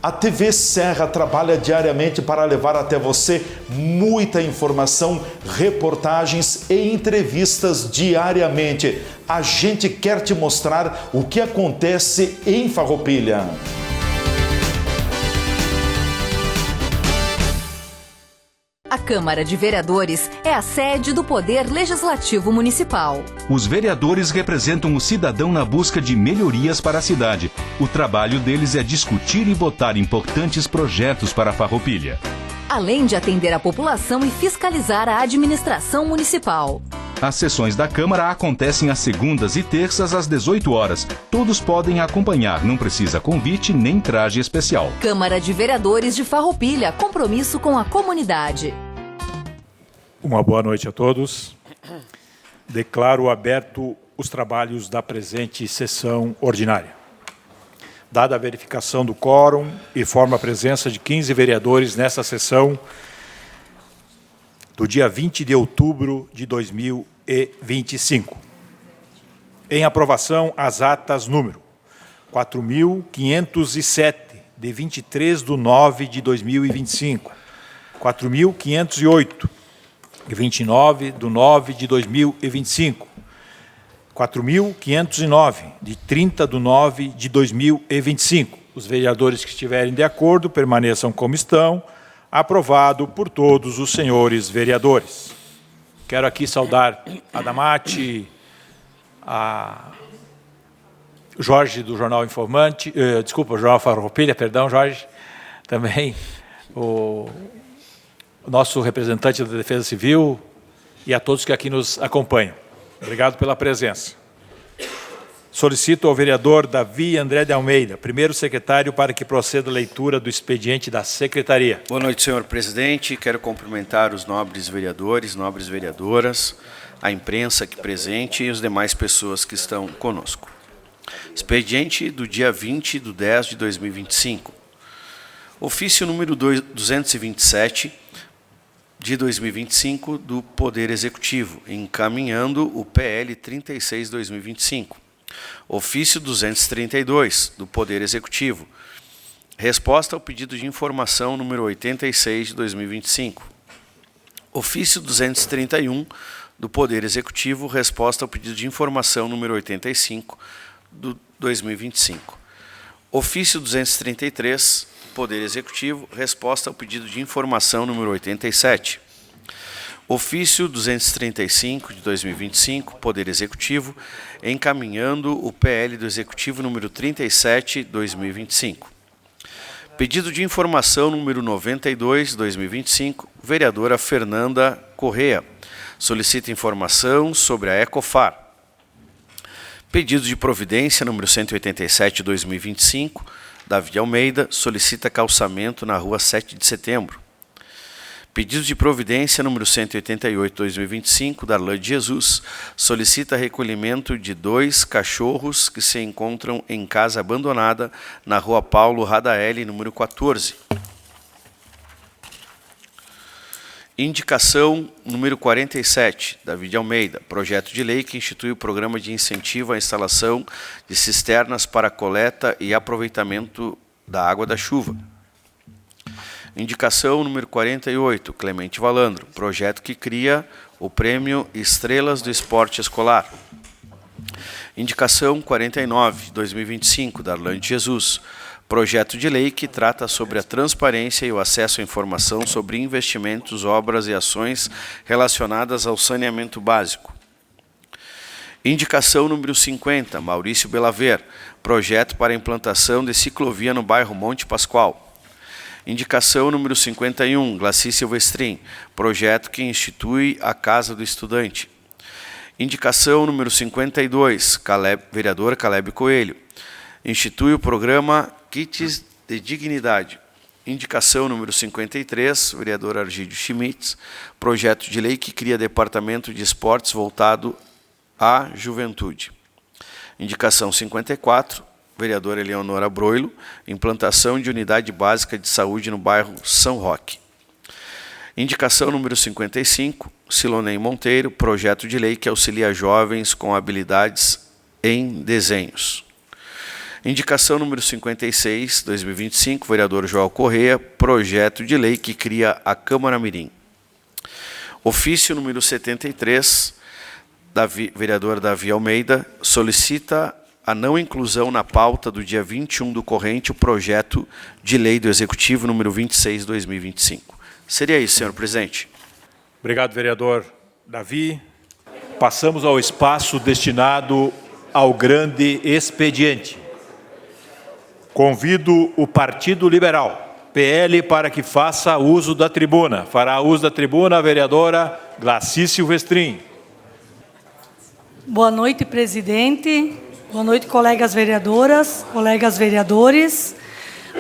A TV Serra trabalha diariamente para levar até você muita informação, reportagens e entrevistas diariamente. A gente quer te mostrar o que acontece em Farroupilha. A Câmara de Vereadores é a sede do Poder Legislativo Municipal. Os vereadores representam o cidadão na busca de melhorias para a cidade. O trabalho deles é discutir e votar importantes projetos para a Farroupilha. Além de atender a população e fiscalizar a administração municipal. As sessões da Câmara acontecem às segundas e terças às 18 horas. Todos podem acompanhar, não precisa convite nem traje especial. Câmara de Vereadores de Farroupilha, compromisso com a comunidade. Uma boa noite a todos. Declaro aberto os trabalhos da presente sessão ordinária. Dada a verificação do quórum e forma a presença de 15 vereadores nesta sessão do dia 20 de outubro de 2025. Em aprovação, as atas número 4.507, de 23/9 de 2025, 4.508, de 29/9 de 2025, 4.509, de 30/9 de 2025. Os vereadores que estiverem de acordo permaneçam como estão. Aprovado por todos os senhores vereadores. Quero aqui saudar a Damate, a Jorge do Jornal Informante, Jornal Farroupilha, perdão, Jorge, também o nosso representante da Defesa Civil e a todos que aqui nos acompanham. Obrigado pela presença. Solicito ao vereador Davi André de Almeida, primeiro secretário, para que proceda a leitura do expediente da secretaria. Boa noite, senhor presidente. Quero cumprimentar os nobres vereadores, nobres vereadoras, a imprensa aqui presente e as demais pessoas que estão conosco. Expediente do dia 20/10 de 2025. Ofício número 227 de 2025 do Poder Executivo, encaminhando o PL 36/2025. Ofício 232 do Poder Executivo. Resposta ao pedido de informação número 86 de 2025. Ofício 231 do Poder Executivo. Resposta ao pedido de informação número 85 do 2025. Ofício 233 do Poder Executivo. Resposta ao pedido de informação número 87. Ofício 235 de 2025, Poder Executivo, encaminhando o PL do Executivo número 37, 2025. Pedido de informação número 92, 2025, vereadora Fernanda Correa, solicita informação sobre a Ecofar. Pedido de providência número 187, 2025, Davi Almeida, solicita calçamento na rua 7 de setembro. Pedido de providência número 188, 2025, Darlan de Jesus, solicita recolhimento de 2 cachorros que se encontram em casa abandonada na rua Paulo Radaeli, número 14. Indicação número 47, Davi Almeida, projeto de lei que institui o programa de incentivo à instalação de cisternas para coleta e aproveitamento da água da chuva. Indicação número 48, Clemente Valandro, projeto que cria o Prêmio Estrelas do Esporte Escolar. Indicação 49, 2025, Darlan de Jesus, projeto de lei que trata sobre a transparência e o acesso à informação sobre investimentos, obras e ações relacionadas ao saneamento básico. Indicação número 50, Maurício Belaver, projeto para a implantação de ciclovia no bairro Monte Pascoal. Indicação número 51, Glaci Silvestrin, projeto que institui a Casa do Estudante. Indicação número 52, vereador Caleb Coelho, institui o programa Kits de Dignidade. Indicação número 53, vereador Argídio Schmitz, projeto de lei que cria departamento de esportes voltado à juventude. Indicação 54, vereadora Eleonora Broilo, implantação de unidade básica de saúde no bairro São Roque. Indicação número 55, Silonei Monteiro, projeto de lei que auxilia jovens com habilidades em desenhos. Indicação número 56, 2025, vereador João Correia, projeto de lei que cria a Câmara Mirim. Ofício número 73, vereador Davi Almeida, solicita a não inclusão na pauta do dia 21 do corrente o projeto de lei do Executivo número 26, 2025. Seria isso, senhor presidente. Obrigado, vereador Davi. Passamos ao espaço destinado ao grande expediente. Convido o Partido Liberal, PL, para que faça uso da tribuna. Fará uso da tribuna a vereadora Glaci Silvestrin. Boa noite, presidente. Boa noite, colegas vereadoras, colegas vereadores,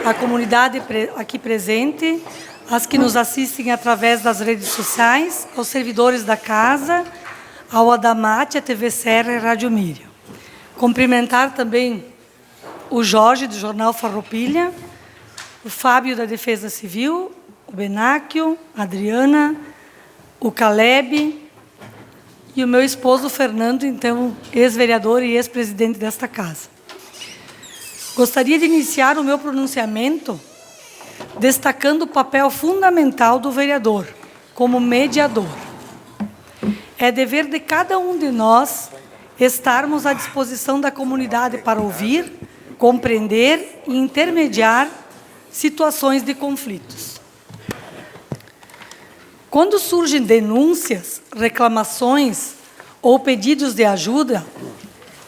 a comunidade aqui presente, as que nos assistem através das redes sociais, aos servidores da casa, ao Adamate, a TV Serra e a Rádio Miriam. Cumprimentar também o Jorge, do Jornal Farroupilha, o Fábio, da Defesa Civil, o Benáquio, a Adriana, o Caleb e o meu esposo, Fernando, então, ex-vereador e ex-presidente desta casa. Gostaria de iniciar o meu pronunciamento destacando o papel fundamental do vereador, como mediador. É dever de cada um de nós estarmos à disposição da comunidade para ouvir, compreender e intermediar situações de conflitos. Quando surgem denúncias, reclamações ou pedidos de ajuda,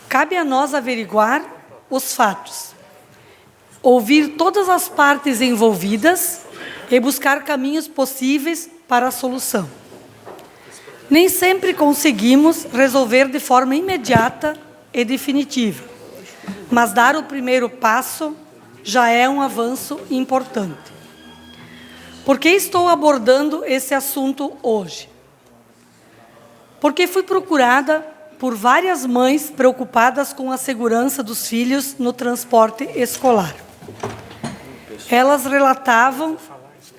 cabe a nós averiguar os fatos, ouvir todas as partes envolvidas e buscar caminhos possíveis para a solução. Nem sempre conseguimos resolver de forma imediata e definitiva, mas dar o primeiro passo já é um avanço importante. Por que estou abordando esse assunto hoje? Porque fui procurada por várias mães preocupadas com a segurança dos filhos no transporte escolar. Elas relatavam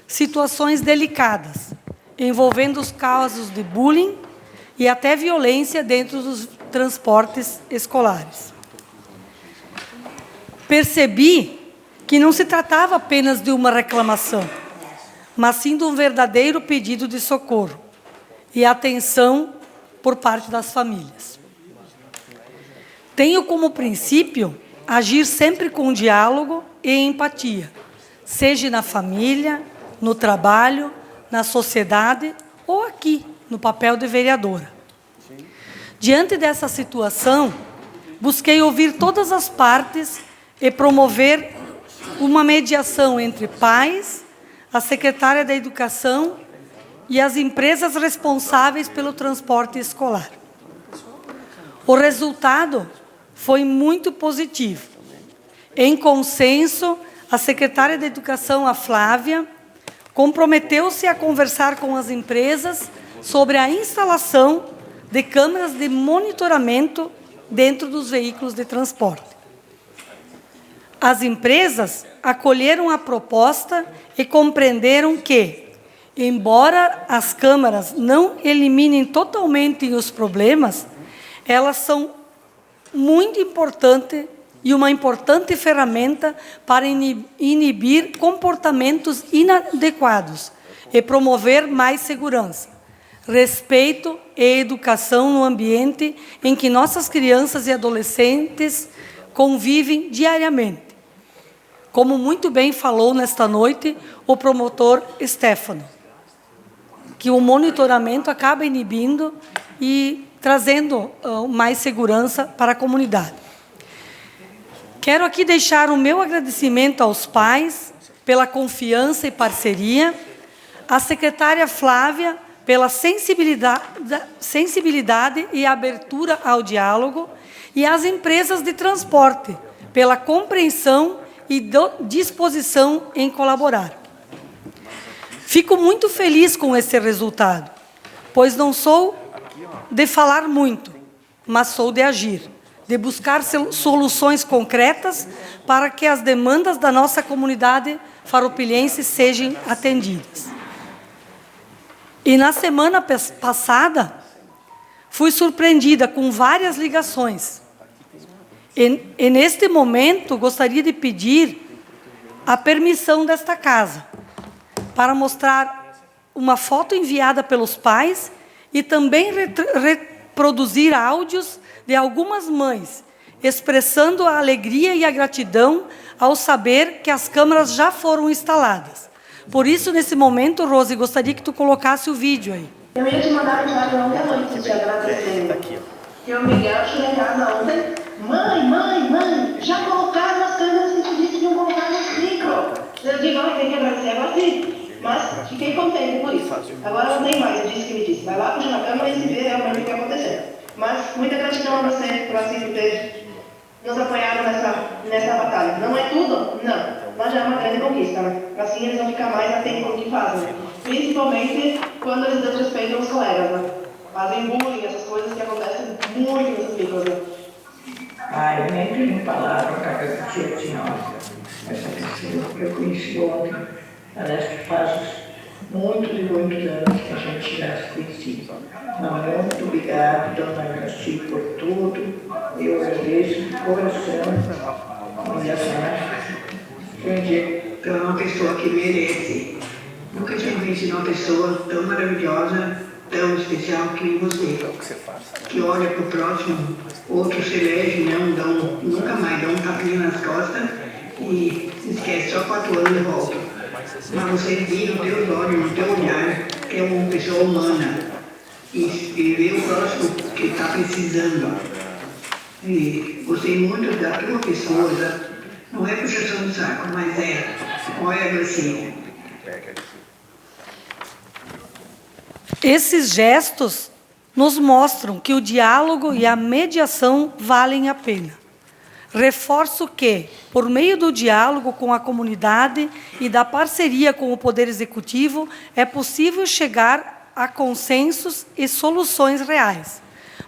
situações delicadas, envolvendo os casos de bullying e até violência dentro dos transportes escolares. Percebi que não se tratava apenas de uma reclamação, mas sim de um verdadeiro pedido de socorro e atenção por parte das famílias. Tenho como princípio agir sempre com diálogo e empatia, seja na família, no trabalho, na sociedade ou aqui, no papel de vereadora. Diante dessa situação, busquei ouvir todas as partes e promover uma mediação entre pais, a secretária da Educação e as empresas responsáveis pelo transporte escolar. O resultado foi muito positivo. Em consenso, a secretária da Educação, a Flávia, comprometeu-se a conversar com as empresas sobre a instalação de câmeras de monitoramento dentro dos veículos de transporte. As empresas acolheram a proposta e compreenderam que, embora as câmaras não eliminem totalmente os problemas, elas são muito importantes e uma importante ferramenta para inibir comportamentos inadequados e promover mais segurança, respeito e educação no ambiente em que nossas crianças e adolescentes convivem diariamente. Como muito bem falou nesta noite o promotor Stefano, que o monitoramento acaba inibindo e trazendo mais segurança para a comunidade. Quero aqui deixar o meu agradecimento aos pais pela confiança e parceria, à secretária Flávia pela sensibilidade e abertura ao diálogo e às empresas de transporte pela compreensão e disposição em colaborar. Fico muito feliz com esse resultado, pois não sou de falar muito, mas sou de agir, de buscar soluções concretas para que as demandas da nossa comunidade farroupilhense sejam atendidas. E na semana passada, fui surpreendida com várias ligações E neste momento, gostaria de pedir a permissão desta casa para mostrar uma foto enviada pelos pais e também reproduzir áudios de algumas mães, expressando a alegria e a gratidão ao saber que as câmaras já foram instaladas. Por isso, nesse momento, Rose, gostaria que tu colocasse o vídeo aí. Eu ia te mandar mensagem ontem à noite, te agradecendo. Que o Miguel chegou em casa ontem. Mãe, já colocaram as câmeras que tu disse que iam colocar no micro. Eu digo, tem que agradecer agora sim. Mas fiquei contente por isso. Agora não tem mais, eu disse que me disse. Vai lá, puxa na câmera e se vê realmente o que aconteceu. Mas muita gratidão a você por assim ter nos apoiado nessa batalha. Não é tudo? Não. Mas já é uma grande conquista, né? Assim eles vão ficar mais atentos no que fazem. Principalmente quando eles desrespeitam os colegas, né? Fazem bullying, essas coisas que acontecem muito nessas micros, né? Eu nem tenho palavra para agradecer a senhora, essa pessoa que eu conheci ontem. Parece que faz muitos e muitos anos que a gente já se conhecia. Muito obrigado, dona Graci, por tudo. Eu agradeço de coração. Olha só, é uma pessoa que merece. Nunca tinha conhecido uma pessoa tão maravilhosa, tão especial que você. Que olha para o próximo, outros se elegem, nunca mais dão um tapinha nas costas e esquece só 4 anos e volta. Mas você vira no teu olho, no teu olhar, que é uma pessoa humana e vê o próximo que está precisando. E gostei muito da tua pessoa, não é puxação de saco, mas olha a Gracinha. Esses gestos nos mostram que o diálogo e a mediação valem a pena. Reforço que, por meio do diálogo com a comunidade e da parceria com o Poder Executivo, é possível chegar a consensos e soluções reais.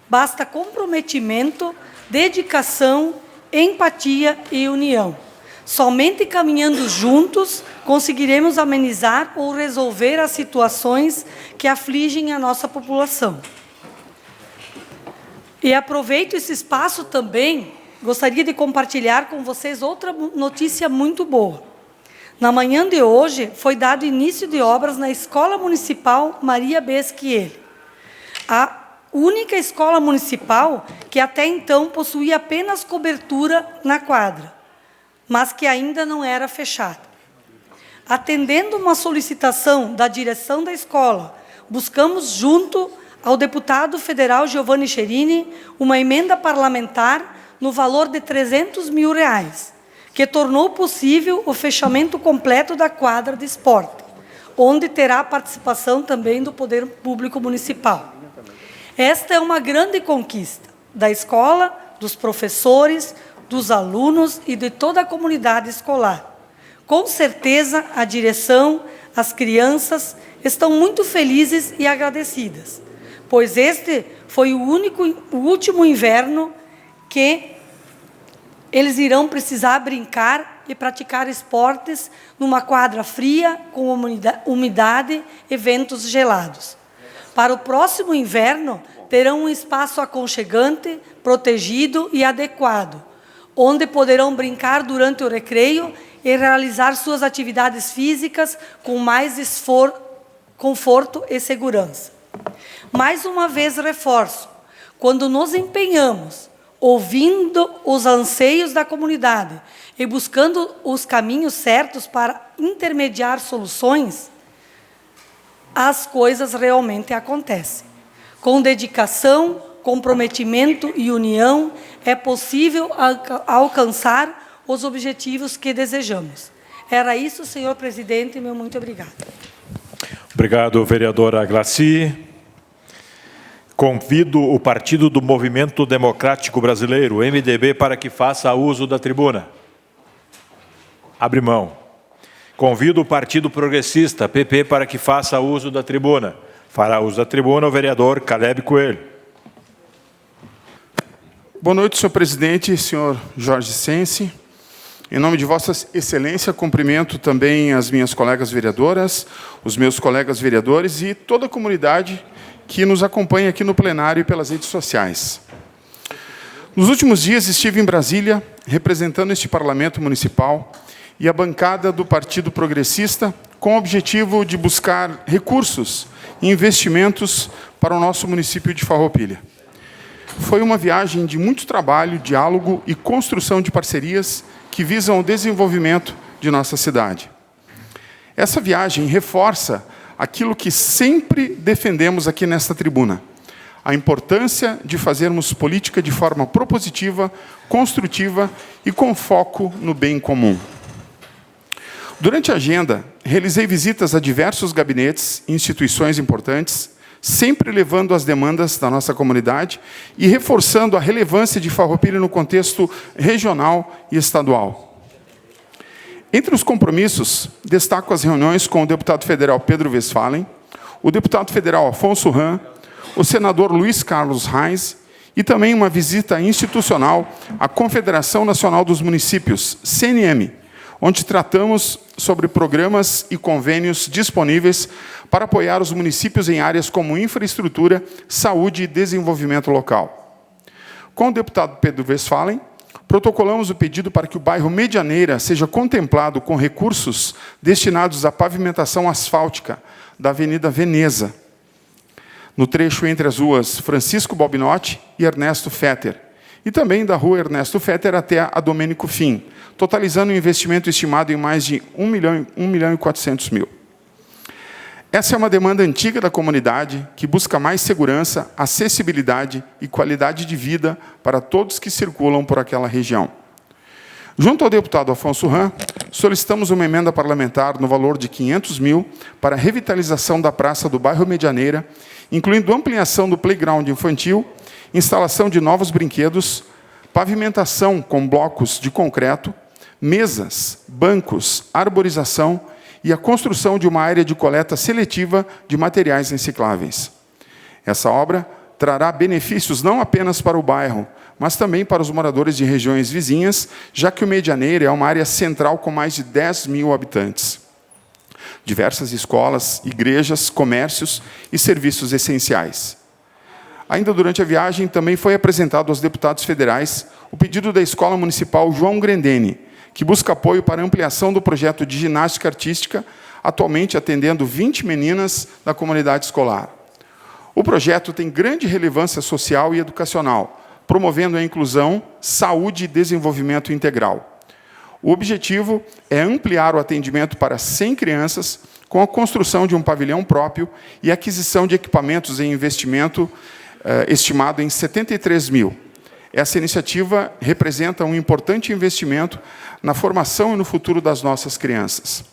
Basta comprometimento, dedicação, empatia e união. Somente caminhando juntos conseguiremos amenizar ou resolver as situações que afligem a nossa população. E aproveito esse espaço também, gostaria de compartilhar com vocês outra notícia muito boa. Na manhã de hoje, foi dado início de obras na Escola Municipal Maria B. Esquiel. A única escola municipal que até então possuía apenas cobertura na quadra, mas que ainda não era fechada. Atendendo uma solicitação da direção da escola, buscamos, junto ao deputado federal Giovanni Cherini, uma emenda parlamentar no valor de R$300 mil, que tornou possível o fechamento completo da quadra de esporte, onde terá participação também do Poder Público Municipal. Esta é uma grande conquista da escola, dos professores, dos alunos e de toda a comunidade escolar. Com certeza, a direção, as crianças estão muito felizes e agradecidas, pois este foi o último inverno que eles irão precisar brincar e praticar esportes numa quadra fria, com umidade e ventos gelados. Para o próximo inverno, terão um espaço aconchegante, protegido e adequado, onde poderão brincar durante o recreio e realizar suas atividades físicas com mais conforto e segurança. Mais uma vez reforço, quando nos empenhamos, ouvindo os anseios da comunidade e buscando os caminhos certos para intermediar soluções, as coisas realmente acontecem. Com dedicação, comprometimento e união, é possível alcançar os objetivos que desejamos. Era isso, senhor presidente, meu muito obrigado. Obrigado, vereadora Glaci. Convido o Partido do Movimento Democrático Brasileiro, MDB, para que faça uso da tribuna. Abre mão. Convido o Partido Progressista, PP, para que faça uso da tribuna. Fará uso da tribuna o vereador Caleb Coelho. Boa noite, senhor presidente, senhor Jorge Sense. Em nome de Vossa Excelência, cumprimento também as minhas colegas vereadoras, os meus colegas vereadores e toda a comunidade que nos acompanha aqui no plenário e pelas redes sociais. Nos últimos dias estive em Brasília, representando este Parlamento Municipal e a bancada do Partido Progressista, com o objetivo de buscar recursos e investimentos para o nosso município de Farroupilha. Foi uma viagem de muito trabalho, diálogo e construção de parcerias que visam o desenvolvimento de nossa cidade. Essa viagem reforça aquilo que sempre defendemos aqui nesta tribuna: a importância de fazermos política de forma propositiva, construtiva e com foco no bem comum. Durante a agenda, realizei visitas a diversos gabinetes e instituições importantes, sempre levando as demandas da nossa comunidade e reforçando a relevância de Farroupilha no contexto regional e estadual. Entre os compromissos, destaco as reuniões com o deputado federal Pedro Westphalen, o deputado federal Afonso Ram, o senador Luiz Carlos Reis e também uma visita institucional à Confederação Nacional dos Municípios, CNM, onde tratamos sobre programas e convênios disponíveis para apoiar os municípios em áreas como infraestrutura, saúde e desenvolvimento local. Com o deputado Pedro Westphalen, protocolamos o pedido para que o bairro Medianeira seja contemplado com recursos destinados à pavimentação asfáltica da Avenida Veneza, no trecho entre as ruas Francisco Balbinotti e Ernesto Fetter, e também da rua Ernesto Fetter até a Domênico Fim, totalizando um investimento estimado em mais de 1.400.000. Essa é uma demanda antiga da comunidade que busca mais segurança, acessibilidade e qualidade de vida para todos que circulam por aquela região. Junto ao deputado Afonso Ram, solicitamos uma emenda parlamentar no valor de 500.000 para a revitalização da praça do bairro Medianeira, incluindo ampliação do playground infantil, instalação de novos brinquedos, pavimentação com blocos de concreto, mesas, bancos, arborização e a construção de uma área de coleta seletiva de materiais recicláveis. Essa obra trará benefícios não apenas para o bairro, mas também para os moradores de regiões vizinhas, já que o Medianeira é uma área central com mais de 10.000 habitantes. Diversas escolas, igrejas, comércios e serviços essenciais. Ainda durante a viagem, também foi apresentado aos deputados federais o pedido da Escola Municipal João Grendene, que busca apoio para a ampliação do projeto de ginástica artística, atualmente atendendo 20 meninas da comunidade escolar. O projeto tem grande relevância social e educacional, promovendo a inclusão, saúde e desenvolvimento integral. O objetivo é ampliar o atendimento para 100 crianças, com a construção de um pavilhão próprio e aquisição de equipamentos em investimento estimado em 73.000. Essa iniciativa representa um importante investimento na formação e no futuro das nossas crianças.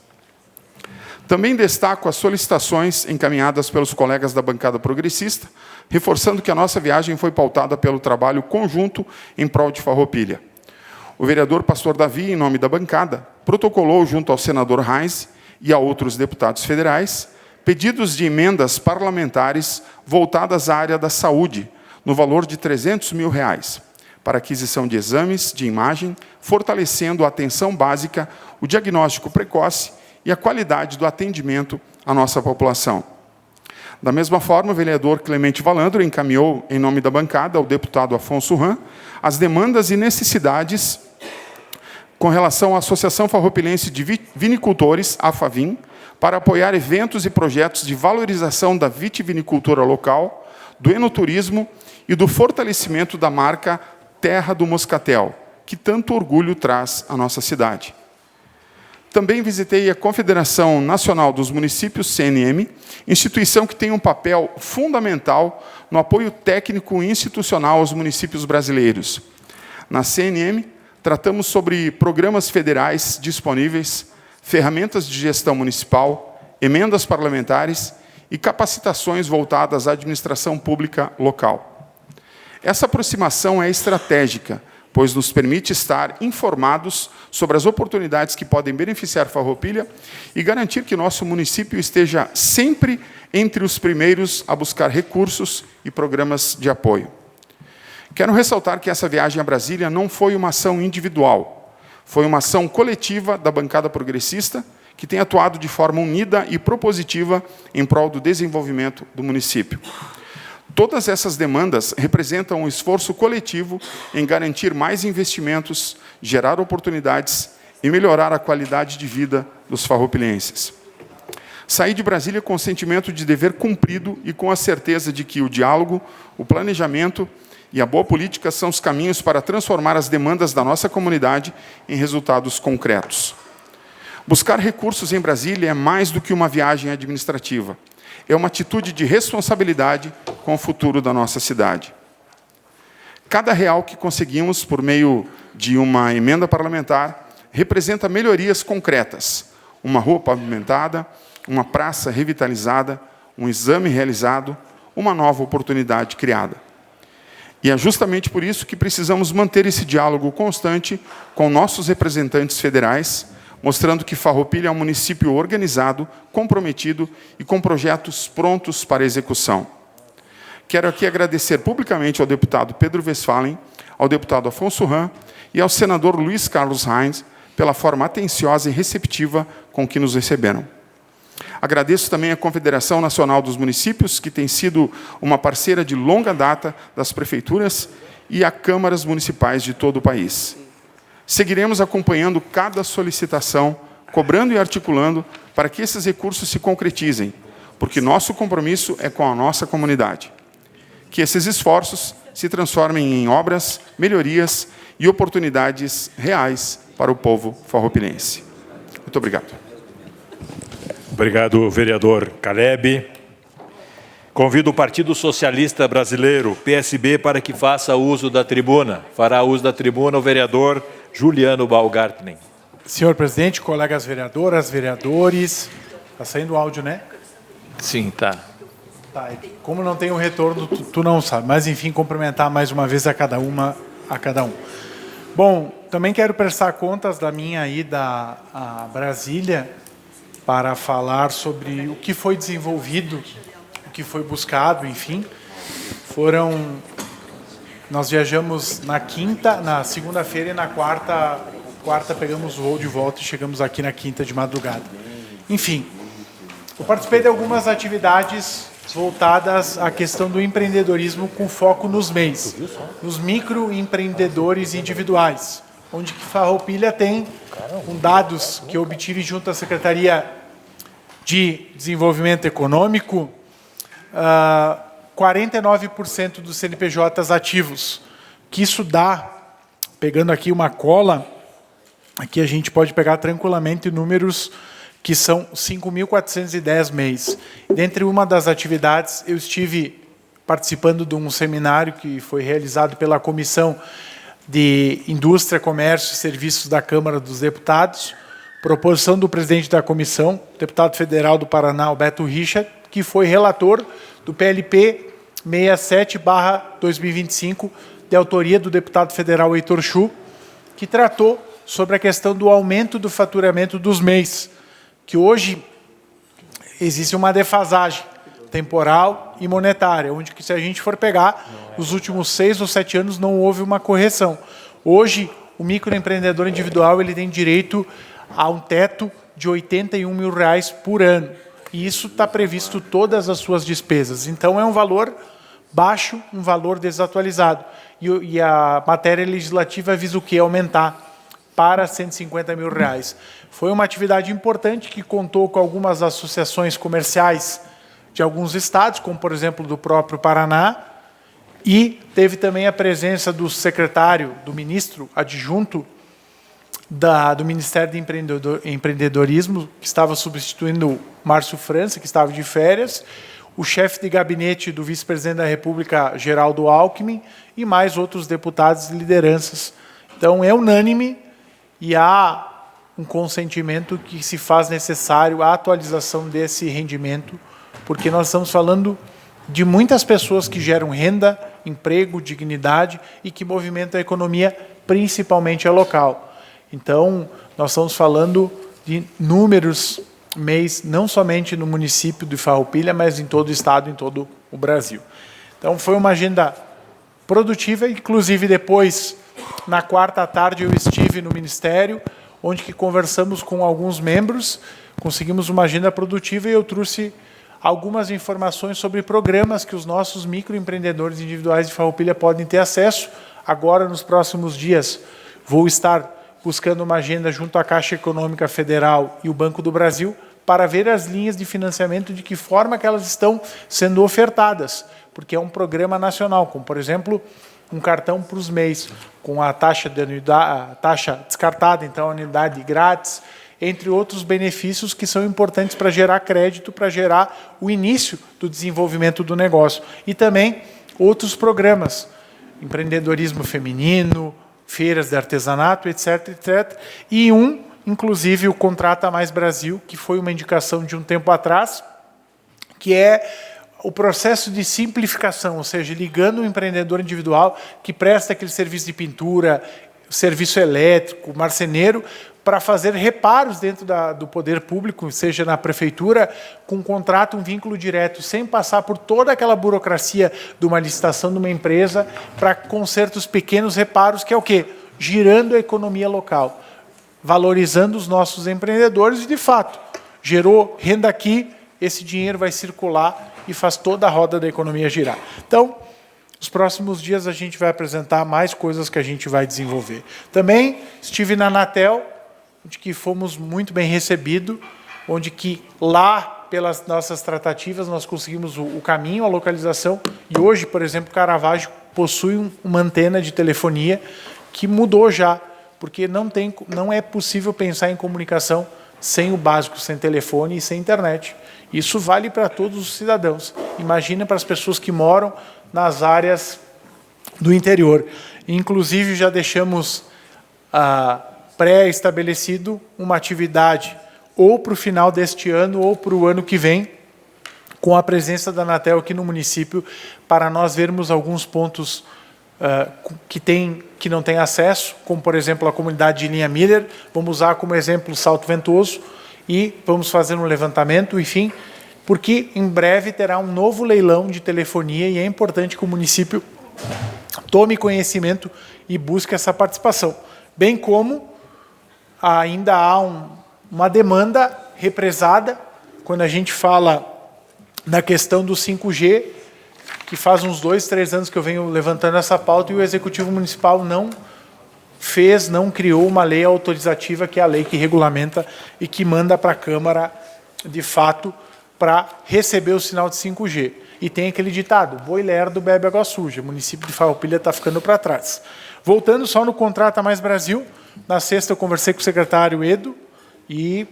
Também destaco as solicitações encaminhadas pelos colegas da bancada progressista, reforçando que a nossa viagem foi pautada pelo trabalho conjunto em prol de Farroupilha. O vereador Pastor Davi, em nome da bancada, protocolou junto ao senador Reis e a outros deputados federais pedidos de emendas parlamentares voltadas à área da saúde, no valor de R$300.000, para aquisição de exames de imagem, fortalecendo a atenção básica, o diagnóstico precoce e a qualidade do atendimento à nossa população. Da mesma forma, o vereador Clemente Valandro encaminhou, em nome da bancada, ao deputado Afonso Ram, as demandas e necessidades com relação à Associação Farroupilense de Vinicultores, a FAVIN, para apoiar eventos e projetos de valorização da vitivinicultura local, do enoturismo e do fortalecimento da marca Terra do Moscatel, que tanto orgulho traz à nossa cidade. Também visitei a Confederação Nacional dos Municípios, CNM, instituição que tem um papel fundamental no apoio técnico e institucional aos municípios brasileiros. Na CNM, tratamos sobre programas federais disponíveis, ferramentas de gestão municipal, emendas parlamentares e capacitações voltadas à administração pública local. Essa aproximação é estratégica, pois nos permite estar informados sobre as oportunidades que podem beneficiar Farroupilha e garantir que nosso município esteja sempre entre os primeiros a buscar recursos e programas de apoio. Quero ressaltar que essa viagem a Brasília não foi uma ação individual, foi uma ação coletiva da bancada progressista, que tem atuado de forma unida e propositiva em prol do desenvolvimento do município. Todas essas demandas representam um esforço coletivo em garantir mais investimentos, gerar oportunidades e melhorar a qualidade de vida dos farroupilenses. Saí de Brasília com o sentimento de dever cumprido e com a certeza de que o diálogo, o planejamento e a boa política são os caminhos para transformar as demandas da nossa comunidade em resultados concretos. Buscar recursos em Brasília é mais do que uma viagem administrativa. É uma atitude de responsabilidade com o futuro da nossa cidade. Cada real que conseguimos por meio de uma emenda parlamentar representa melhorias concretas. Uma rua pavimentada, uma praça revitalizada, um exame realizado, uma nova oportunidade criada. E é justamente por isso que precisamos manter esse diálogo constante com nossos representantes federais, mostrando que Farroupilha é um município organizado, comprometido e com projetos prontos para execução. Quero aqui agradecer publicamente ao deputado Pedro Westphalen, ao deputado Afonso Ram e ao senador Luiz Carlos Reins pela forma atenciosa e receptiva com que nos receberam. Agradeço também à Confederação Nacional dos Municípios, que tem sido uma parceira de longa data das prefeituras e a câmaras municipais de todo o país. Seguiremos acompanhando cada solicitação, cobrando e articulando para que esses recursos se concretizem, porque nosso compromisso é com a nossa comunidade. Que esses esforços se transformem em obras, melhorias e oportunidades reais para o povo farroupilense. Muito obrigado. Obrigado, vereador Caleb. Convido o Partido Socialista Brasileiro, PSB, para que faça uso da tribuna. Fará uso da tribuna o vereador Juliano Baumgartner. Senhor presidente, colegas vereadoras, vereadores. Está saindo o áudio, né? Sim, tá. Tá. Como não tem o retorno, tu não sabe. Mas, enfim, cumprimentar mais uma vez a cada um. Bom, também quero prestar contas da minha ida a Brasília para falar sobre o que foi desenvolvido, o que foi buscado, enfim. Nós viajamos na segunda-feira e na quarta pegamos o voo de volta e chegamos aqui na quinta de madrugada. Enfim, eu participei de algumas atividades voltadas à questão do empreendedorismo com foco nos MEIs, nos microempreendedores individuais, onde que Farroupilha tem, com dados que eu obtive junto à Secretaria de Desenvolvimento Econômico, 49% dos CNPJs ativos, que isso dá, pegando aqui uma cola, aqui a gente pode pegar tranquilamente números que são 5.410 MEIs. Dentre uma das atividades, eu estive participando de um seminário que foi realizado pela Comissão de Indústria, Comércio e Serviços da Câmara dos Deputados, proposição do presidente da comissão, deputado federal do Paraná, Alberto Richard, que foi relator do PLP 67/2025, de autoria do deputado federal Heitor Chu, que tratou sobre a questão do aumento do faturamento dos MEIs, que hoje existe uma defasagem temporal e monetária, onde que, se a gente for pegar, os últimos 6 ou 7 anos não houve uma correção. Hoje, o microempreendedor individual ele tem direito a um teto de R$ 81 mil por ano. E isso está previsto todas as suas despesas. Então, é um valor baixo, um valor desatualizado. E a matéria legislativa visa o quê? Aumentar para R$ 150 mil. Foi uma atividade importante que contou com algumas associações comerciais de alguns estados, como, por exemplo, do próprio Paraná, e teve também a presença do secretário, do ministro adjunto do Ministério de Empreendedorismo, que estava substituindo o Márcio França, que estava de férias, o chefe de gabinete do vice-presidente da República, Geraldo Alckmin, e mais outros deputados e lideranças. Então, é unânime e há um consentimento que se faz necessário a atualização desse rendimento, porque nós estamos falando de muitas pessoas que geram renda, emprego, dignidade e que movimentam a economia, principalmente a local. Então, nós estamos falando de números MEIs, não somente no município de Farroupilha, mas em todo o estado, em todo o Brasil. Então, foi uma agenda produtiva, inclusive depois, na quarta à tarde, eu estive no Ministério, onde que conversamos com alguns membros, conseguimos uma agenda produtiva e eu trouxe algumas informações sobre programas que os nossos microempreendedores individuais de Farroupilha podem ter acesso. Agora, nos próximos dias, vou estar buscando uma agenda junto à Caixa Econômica Federal e o Banco do Brasil para ver as linhas de financiamento, de que forma que elas estão sendo ofertadas, porque é um programa nacional, como, por exemplo, um cartão para os MEIs, com a taxa de anuidade, a taxa descartada, então a anuidade grátis, entre outros benefícios que são importantes para gerar crédito, para gerar o início do desenvolvimento do negócio. E também outros programas, empreendedorismo feminino, feiras de artesanato, etc, etc. E inclusive, o Contrata Mais Brasil, que foi uma indicação de um tempo atrás, que é o processo de simplificação, ou seja, ligando o empreendedor individual que presta aquele serviço de pintura, serviço elétrico, marceneiro, para fazer reparos dentro do poder público, seja na prefeitura, com um contrato, um vínculo direto, sem passar por toda aquela burocracia de uma licitação de uma empresa, para consertos pequenos, reparos, que é o quê? Girando a economia local, valorizando os nossos empreendedores e, de fato, gerou renda aqui, esse dinheiro vai circular e faz toda a roda da economia girar. Então, nos próximos dias a gente vai apresentar mais coisas que a gente vai desenvolver. Também estive na Anatel, onde que fomos muito bem recebidos, onde que lá, pelas nossas tratativas, nós conseguimos o caminho, a localização, e hoje, por exemplo, Caravaggio possui uma antena de telefonia que mudou já, porque não é possível pensar em comunicação sem o básico, sem telefone e sem internet. Isso vale para todos os cidadãos. Imagina para as pessoas que moram nas áreas do interior. Inclusive, já deixamos pré-estabelecido uma atividade ou para o final deste ano ou para o ano que vem, com a presença da Anatel aqui no município, para nós vermos alguns pontos que não tem acesso, como, por exemplo, a comunidade de Linha Miller. Vamos usar como exemplo o Salto Ventoso e vamos fazer um levantamento, enfim, porque em breve terá um novo leilão de telefonia e é importante que o município tome conhecimento e busque essa participação. Bem como ainda há uma demanda represada quando a gente fala na questão do 5G, que faz uns 2, 3 anos que eu venho levantando essa pauta e o Executivo Municipal não criou uma lei autorizativa, que é a lei que regulamenta e que manda para a Câmara, de fato, para receber o sinal de 5G. E tem aquele ditado, boi lerdo bebe água suja, o município de Farroupilha está ficando para trás. Voltando só no Contrata Mais Brasil, na sexta eu conversei com o secretário Edo e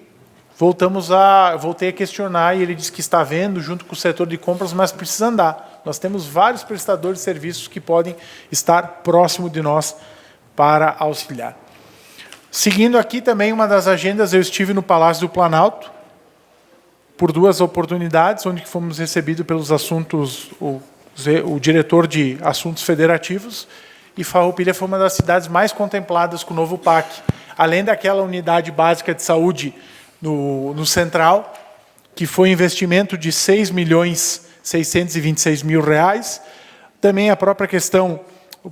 voltei a questionar, e ele disse que está vendo junto com o setor de compras, mas precisa andar. Nós temos vários prestadores de serviços que podem estar próximo de nós para auxiliar. Seguindo aqui também uma das agendas, eu estive no Palácio do Planalto por 2 oportunidades, onde fomos recebidos pelos assuntos, o diretor de assuntos federativos, e Farroupilha foi uma das cidades mais contempladas com o novo PAC. Além daquela unidade básica de saúde no Central, que foi um investimento de R$ 6.626.000, também a própria questão,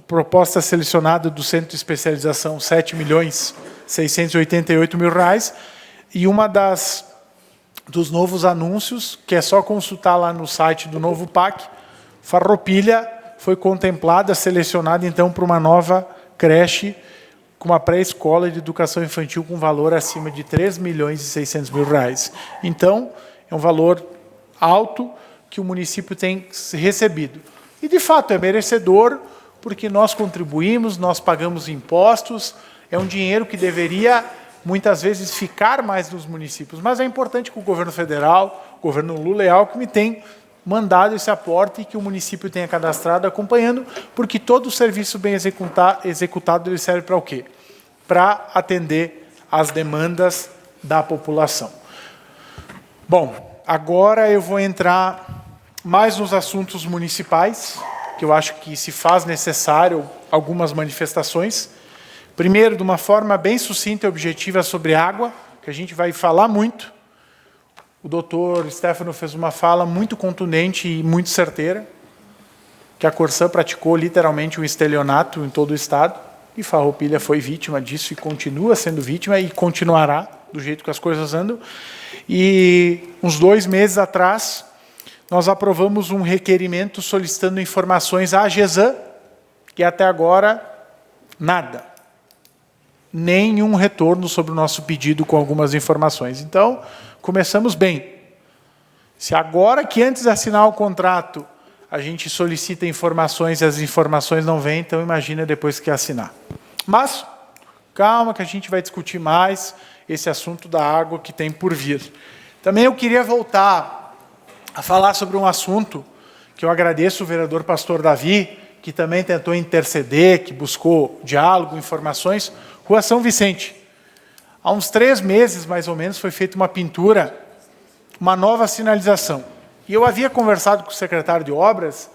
proposta selecionada do Centro de Especialização, R$ 7.688.000, e uma dos novos anúncios, que é só consultar lá no site do novo PAC, Farroupilha foi contemplada, selecionada então para uma nova creche com uma pré-escola de educação infantil com valor acima de R$ 3.600.000. Então, é um valor alto que o município tem recebido. E, de fato, é merecedor, porque nós contribuímos, nós pagamos impostos, é um dinheiro que deveria, muitas vezes, ficar mais nos municípios. Mas é importante que o governo federal, o governo Lula e Alckmin, tenha mandado esse aporte e que o município tenha cadastrado, acompanhando, porque todo o serviço bem executado ele serve para o quê? Para atender às demandas da população. Bom, agora eu vou entrar mais nos assuntos municipais, que eu acho que se faz necessário algumas manifestações. Primeiro, de uma forma bem sucinta e objetiva sobre água, que a gente vai falar muito. O doutor Stefano fez uma fala muito contundente e muito certeira, que a Corsã praticou literalmente um estelionato em todo o Estado, e Farroupilha foi vítima disso e continua sendo vítima e continuará do jeito que as coisas andam. E uns 2 meses atrás, nós aprovamos um requerimento solicitando informações à AGESAN, que até agora, nada. Nenhum retorno sobre o nosso pedido com algumas informações. Então, começamos bem. Se agora que antes de assinar o contrato, a gente solicita informações e as informações não vêm, então imagina depois que assinar. Mas, calma que a gente vai discutir mais esse assunto da água que tem por vir. Também eu queria voltar a falar sobre um assunto que eu agradeço o vereador Pastor Davi, que também tentou interceder, que buscou diálogo, informações, Rua São Vicente. Há uns 3 meses, mais ou menos, foi feita uma pintura, uma nova sinalização. E eu havia conversado com o secretário de obras,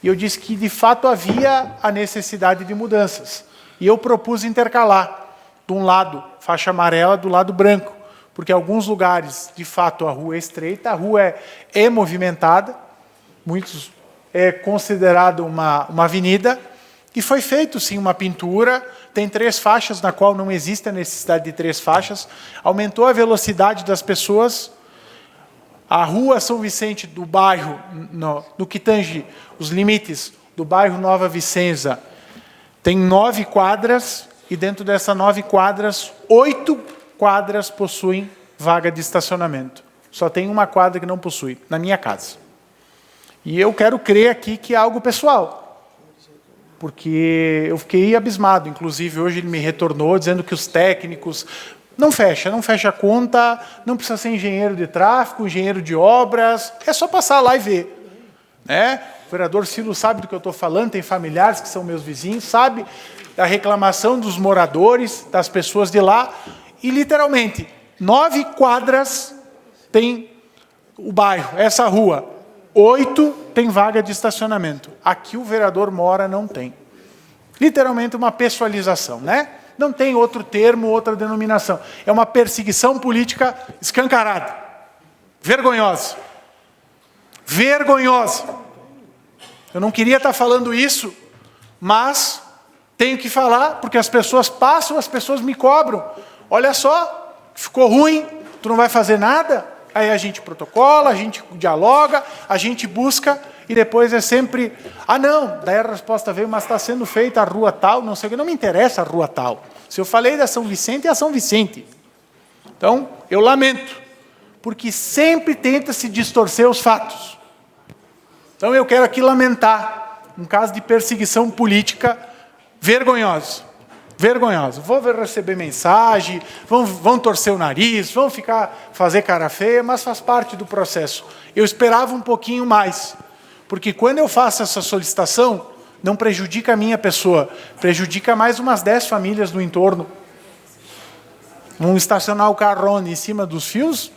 e eu disse que, de fato, havia a necessidade de mudanças. E eu propus intercalar, de um lado, faixa amarela, do lado branco, porque em alguns lugares, de fato, a rua é estreita, a rua é movimentada, muitos é considerado uma avenida, e foi feito, sim, uma pintura, tem 3 faixas, na qual não existe a necessidade de 3 faixas, aumentou a velocidade das pessoas. A Rua São Vicente do bairro, no que tange os limites do bairro Nova Vicenza, tem 9 quadras, e dentro dessas 9 quadras, 8 quadras possuem vaga de estacionamento. Só tem uma quadra que não possui, na minha casa. E eu quero crer aqui que é algo pessoal, porque eu fiquei abismado. Inclusive, hoje ele me retornou dizendo que os técnicos... Não fecha a conta, não precisa ser engenheiro de tráfego, engenheiro de obras, é só passar lá e ver. Né? O vereador Cilo sabe do que eu estou falando, tem familiares que são meus vizinhos, sabe da reclamação dos moradores, das pessoas de lá, e literalmente, 9 quadras tem o bairro, essa rua, 8 tem vaga de estacionamento. Aqui o vereador mora, não tem. Literalmente uma pessoalização, né? Não tem outro termo, outra denominação. É uma perseguição política escancarada. Vergonhosa. Vergonhosa. Eu não queria estar falando isso, mas tenho que falar, porque as pessoas passam, as pessoas me cobram. Olha só, ficou ruim, tu não vai fazer nada? Aí a gente protocola, a gente dialoga, a gente busca, e depois é sempre, não, daí a resposta veio, mas está sendo feita a rua tal, não sei o que, não me interessa a rua tal. Se eu falei da São Vicente, é a São Vicente. Então, eu lamento, porque sempre tenta se distorcer os fatos. Então, eu quero aqui lamentar um caso de perseguição política vergonhosa. Vergonhosa. Vou receber mensagem, vão torcer o nariz, vão fazer cara feia, mas faz parte do processo. Eu esperava um pouquinho mais, porque quando eu faço essa solicitação, não prejudica a minha pessoa, prejudica mais umas 10 famílias do entorno. Vão estacionar o carro em cima dos fios?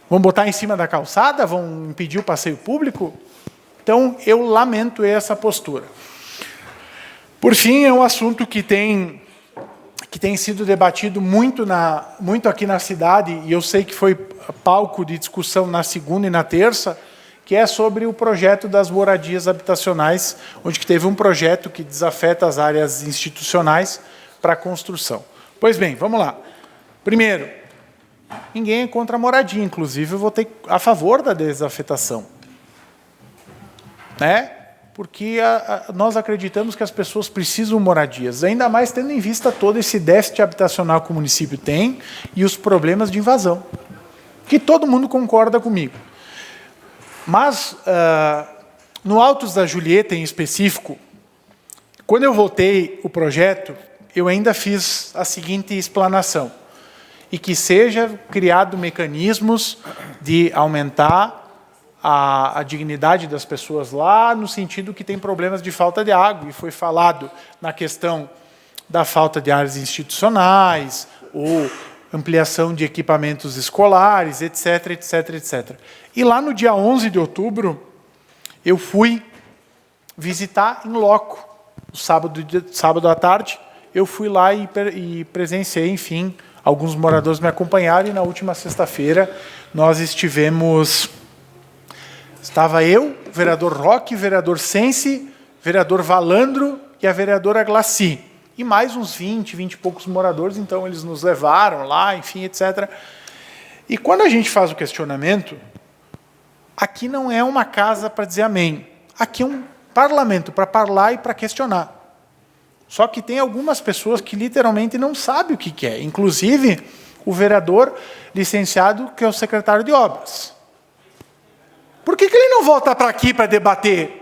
Vão botar em cima da calçada? Vão impedir o passeio público? Então, eu lamento essa postura. Por fim, é um assunto que tem sido debatido muito aqui na cidade, e eu sei que foi palco de discussão na segunda e na terça, que é sobre o projeto das moradias habitacionais, onde teve um projeto que desafeta as áreas institucionais para a construção. Pois bem, vamos lá. Primeiro, ninguém é contra a moradia, inclusive eu votei a favor da desafetação. Né? Porque nós acreditamos que as pessoas precisam de moradias, ainda mais tendo em vista todo esse déficit habitacional que o município tem e os problemas de invasão, que todo mundo concorda comigo. Mas, no Altos da Julieta, em específico, quando eu votei o projeto, eu ainda fiz a seguinte explanação, e que seja criado mecanismos de aumentar a dignidade das pessoas lá, no sentido que tem problemas de falta de água, e foi falado na questão da falta de áreas institucionais, ou ampliação de equipamentos escolares, etc, etc, etc. E lá no dia 11 de outubro, eu fui visitar em loco, sábado à tarde, eu fui lá e presenciei, enfim, alguns moradores me acompanharam, e na última sexta-feira nós estava eu, o vereador Roque, o vereador Sense, o vereador Valandro e a vereadora Glaci. E mais uns 20 e poucos moradores, então eles nos levaram lá, enfim, etc. E quando a gente faz o questionamento, aqui não é uma casa para dizer amém. Aqui é um parlamento para falar e para questionar. Só que tem algumas pessoas que literalmente não sabem o que é. Inclusive, o vereador licenciado, que é o secretário de obras. Por que ele não volta para aqui para debater?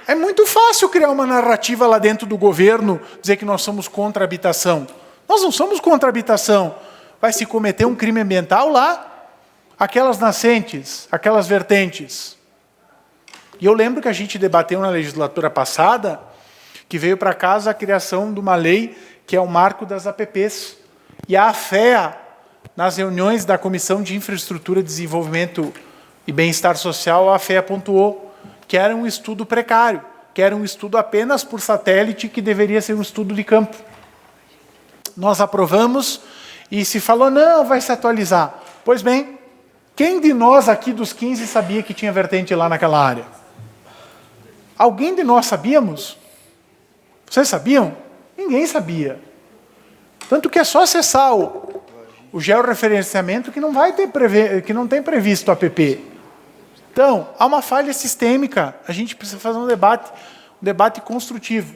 É muito fácil criar uma narrativa lá dentro do governo, dizer que nós somos contra a habitação. Nós não somos contra a habitação. Vai se cometer um crime ambiental lá? Aquelas nascentes, aquelas vertentes. E eu lembro que a gente debateu na legislatura passada, que veio para casa a criação de uma lei que é o marco das APPs. E a AFEA, nas reuniões da Comissão de Infraestrutura, Desenvolvimento e Bem-Estar Social, a AFEA pontuou que era um estudo precário, que era um estudo apenas por satélite, que deveria ser um estudo de campo. Nós aprovamos e se falou, não, vai se atualizar. Pois bem, quem de nós aqui dos 15 sabia que tinha vertente lá naquela área? Alguém de nós sabíamos? Vocês sabiam? Ninguém sabia. Tanto que é só acessar o georreferenciamento que não vai ter que não tem previsto o APP. Então, há uma falha sistêmica. A gente precisa fazer um debate construtivo.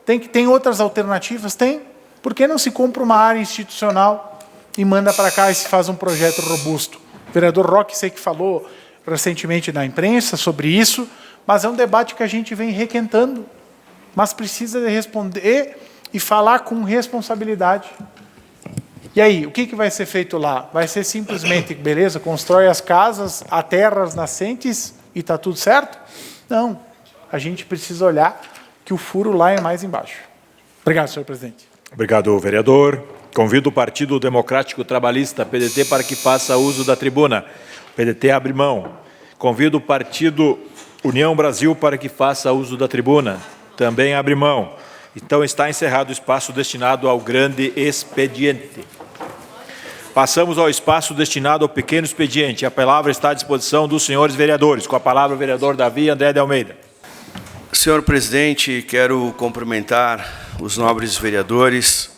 Tem outras alternativas? Tem. Por que não se compra uma área institucional e manda para cá e se faz um projeto robusto? O vereador Roque, sei que falou recentemente na imprensa sobre isso, mas é um debate que a gente vem requentando. Mas precisa de responder e falar com responsabilidade. E aí, o que vai ser feito lá? Vai ser simplesmente, beleza, constrói as casas, aterra as nascentes e está tudo certo? Não. A gente precisa olhar que o furo lá é mais embaixo. Obrigado, senhor presidente. Obrigado, vereador. Convido o Partido Democrático Trabalhista, PDT, para que faça uso da tribuna. O PDT abre mão. Convido o Partido União Brasil para que faça uso da tribuna. Também abre mão. Então, está encerrado o espaço destinado ao grande expediente. Passamos ao espaço destinado ao pequeno expediente. A palavra está à disposição dos senhores vereadores. Com a palavra, o vereador Davi André de Almeida. Senhor presidente, quero cumprimentar os nobres vereadores,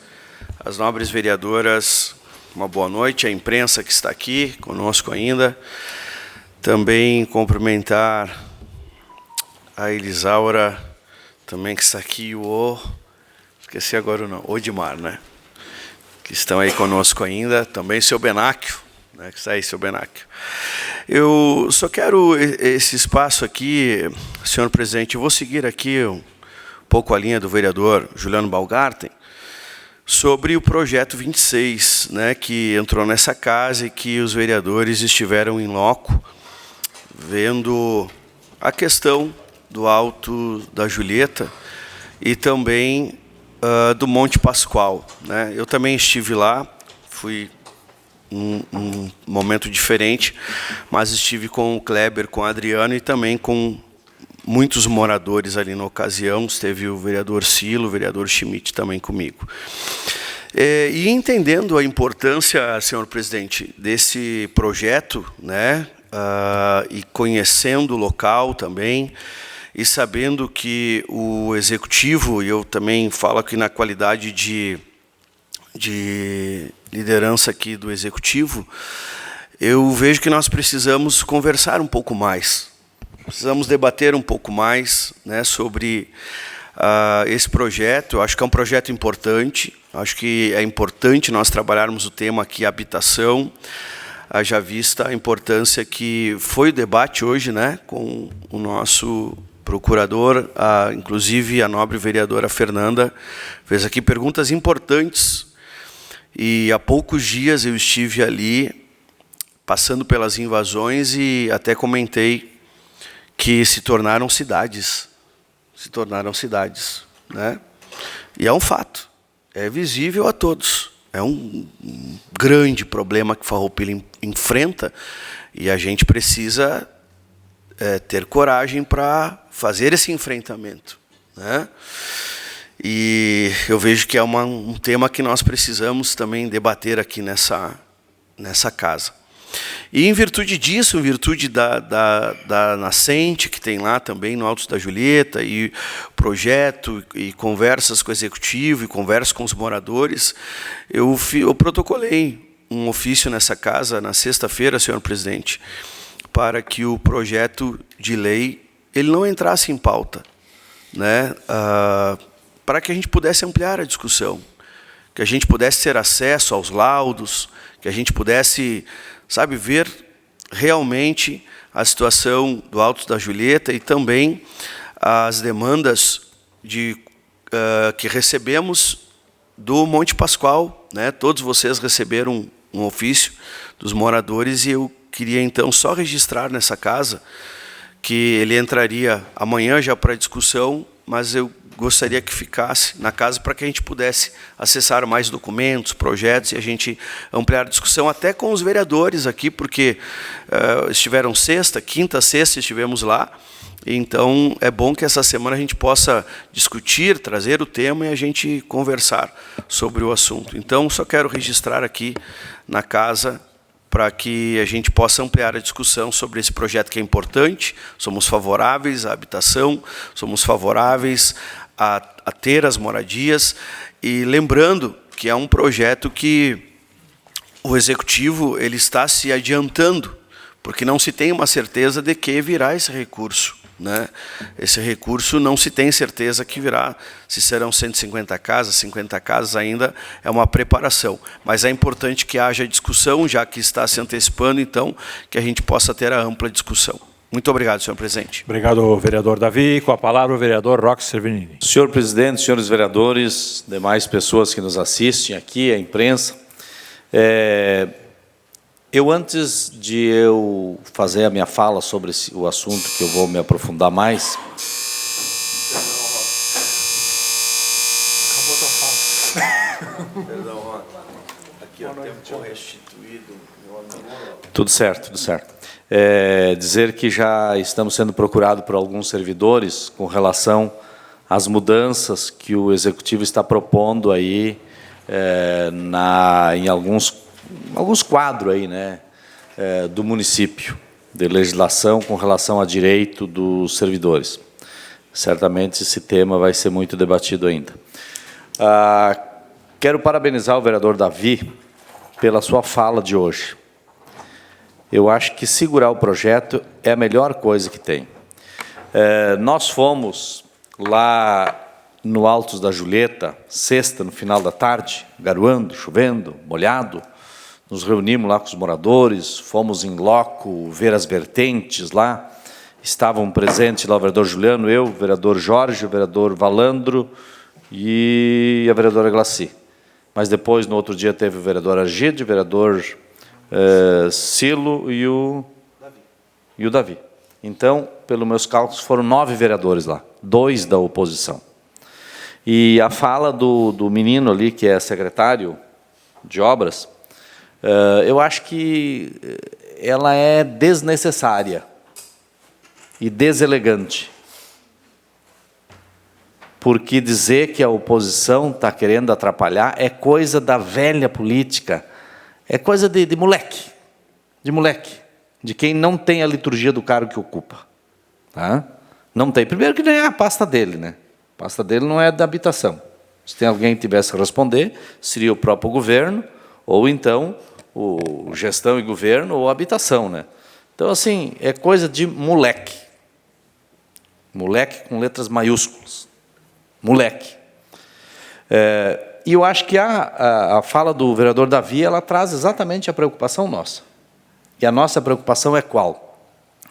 as nobres vereadoras, uma boa noite, a imprensa que está aqui conosco ainda. Também cumprimentar a Elisaura, também que está aqui, esqueci agora o nome, Odimar, né? Que estão aí conosco ainda, também o seu Benáquio, né? Que está aí, seu Benáquio. Eu só quero esse espaço aqui, senhor presidente, eu vou seguir aqui um pouco a linha do vereador Juliano Balgarten, sobre o projeto 26, né, que entrou nessa casa e que os vereadores estiveram em loco, vendo a questão do Alto da Julieta e também do Monte Pascoal, né? Eu também estive lá, fui num momento diferente, mas estive com o Kleber, com o Adriano e também com muitos moradores ali na ocasião. Esteve o vereador Silo, o vereador Schmidt também comigo. E entendendo a importância, senhor presidente, desse projeto, né, e conhecendo o local também, e sabendo que o executivo, e eu também falo aqui na qualidade de liderança aqui do executivo, eu vejo que nós precisamos conversar um pouco mais, precisamos debater um pouco mais, né, sobre esse projeto. Eu acho que é um projeto importante, acho que é importante nós trabalharmos o tema aqui, habitação, haja vista a importância que foi o debate hoje, né, com o nosso procurador, inclusive a nobre vereadora Fernanda, fez aqui perguntas importantes, e há poucos dias eu estive ali, passando pelas invasões, e até comentei que se tornaram cidades, né? E é um fato, é visível a todos, é um grande problema que Farroupilha enfrenta, e a gente precisa ter coragem para fazer esse enfrentamento, né? E eu vejo que é um tema que nós precisamos também debater aqui nessa casa. E em virtude disso, em virtude da nascente que tem lá também no Alto da Julieta, e projeto, e conversas com o executivo, e conversas com os moradores, eu protocolei um ofício nessa casa na sexta-feira, senhor presidente, para que o projeto de lei ele não entrasse em pauta, né? Para que a gente pudesse ampliar a discussão, que a gente pudesse ter acesso aos laudos, que a gente pudesse, sabe, ver realmente a situação do Alto da Julieta e também as demandas que recebemos do Monte Pascoal, né? Todos vocês receberam um ofício dos moradores e eu queria então só registrar nessa casa que ele entraria amanhã já para discussão, mas eu gostaria que ficasse na casa para que a gente pudesse acessar mais documentos, projetos e a gente ampliar a discussão até com os vereadores aqui, porque estiveram quinta, sexta estivemos lá. Então, é bom que essa semana a gente possa discutir, trazer o tema e a gente conversar sobre o assunto. Então, só quero registrar aqui na casa para que a gente possa ampliar a discussão sobre esse projeto que é importante. Somos favoráveis à habitação, somos favoráveis a ter as moradias. E lembrando que é um projeto que o Executivo ele está se adiantando, porque não se tem uma certeza de que virá esse recurso, né? Esse recurso não se tem certeza que virá, se serão 150 casas, 50 casas ainda, é uma preparação. Mas é importante que haja discussão, já que está se antecipando, então, que a gente possa ter a ampla discussão. Muito obrigado, senhor presidente. Obrigado, vereador Davi. Com a palavra, o vereador Roque Servinini. Senhor presidente, senhores vereadores, demais pessoas que nos assistem aqui, a imprensa, antes de eu fazer a minha fala sobre o assunto que eu vou me aprofundar mais... Perdão, Roque. Aqui, ó, tempo restituído. Tudo certo, tudo certo. Dizer que já estamos sendo procurados por alguns servidores com relação às mudanças que o Executivo está propondo aí em alguns quadros aí, né, do município, de legislação com relação a direito dos servidores. Certamente esse tema vai ser muito debatido ainda. Quero parabenizar o vereador Davi pela sua fala de hoje. Eu acho que segurar o projeto é a melhor coisa que tem. Nós fomos lá no Alto da Julieta, sexta, no final da tarde, garoando, chovendo, molhado. Nos reunimos lá com os moradores, fomos em loco ver as vertentes lá. Estavam presentes lá o vereador Juliano, eu, o vereador Jorge, o vereador Valandro e a vereadora Glaci. Mas depois, no outro dia, teve o vereador Argide, o vereador Silo e o Davi. Então, pelos meus cálculos, foram 9 vereadores lá, 2 da oposição. E a fala do menino ali, que é secretário de obras, eu acho que ela é desnecessária e deselegante. Porque dizer que a oposição está querendo atrapalhar é coisa da velha política, é coisa de moleque, de quem não tem a liturgia do cargo que ocupa. Tá? Não tem. Primeiro que nem é a pasta dele, né? A pasta dele não é da habitação. Se tem alguém que tivesse que responder, seria o próprio governo, ou então o gestão e governo, ou a habitação, né? Então, assim, é coisa de moleque. Moleque com letras maiúsculas. Moleque. E eu acho que a fala do vereador Davi, ela traz exatamente a preocupação nossa. E a nossa preocupação é qual?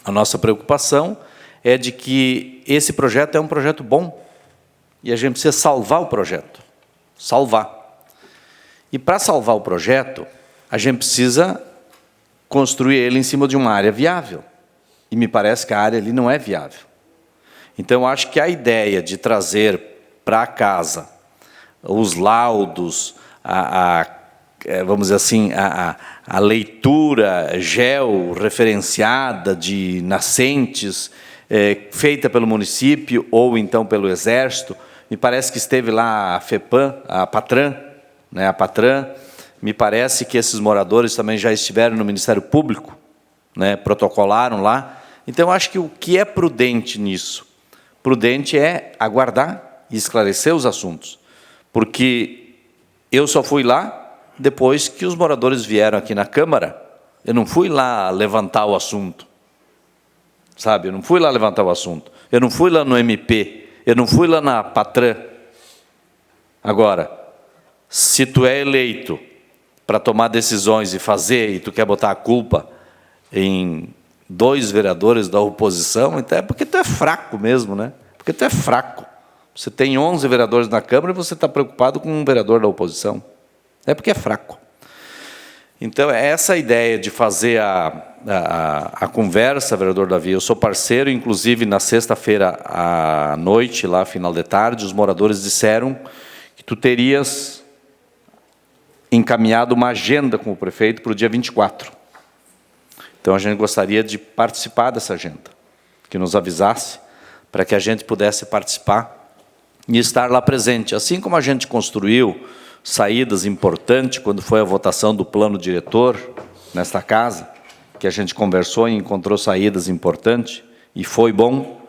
A nossa preocupação é de que esse projeto é um projeto bom e a gente precisa salvar o projeto. Salvar. E para salvar o projeto, a gente precisa construir ele em cima de uma área viável. E me parece que a área ali não é viável. Então, eu acho que a ideia de trazer para casa os laudos, vamos dizer assim, a leitura georreferenciada de nascentes feita pelo município ou então pelo Exército, me parece que esteve lá a FEPAM, a Patran, né, a Patran, me parece que esses moradores também já estiveram no Ministério Público, né, protocolaram lá. Então, eu acho que o que é prudente nisso? Prudente é aguardar e esclarecer os assuntos, porque eu só fui lá depois que os moradores vieram aqui na Câmara. Eu não fui lá levantar o assunto, sabe? Eu não fui lá levantar o assunto. Eu não fui lá no MP. Eu não fui lá na Patran. Agora, se tu é eleito para tomar decisões e fazer, e tu quer botar a culpa em 2 vereadores da oposição, então é porque tu é fraco mesmo, né? Porque tu é fraco. Você tem 11 vereadores na Câmara e você está preocupado com um vereador da oposição. É porque é fraco. Então, é essa a ideia de fazer a conversa, vereador Davi. Eu sou parceiro, inclusive, na sexta-feira à noite, lá, final de tarde, os moradores disseram que tu terias encaminhado uma agenda com o prefeito para o dia 24. Então, a gente gostaria de participar dessa agenda, que nos avisasse, para que a gente pudesse participar e estar lá presente. Assim como a gente construiu saídas importantes quando foi a votação do plano diretor nesta casa, que a gente conversou e encontrou saídas importantes, e foi bom.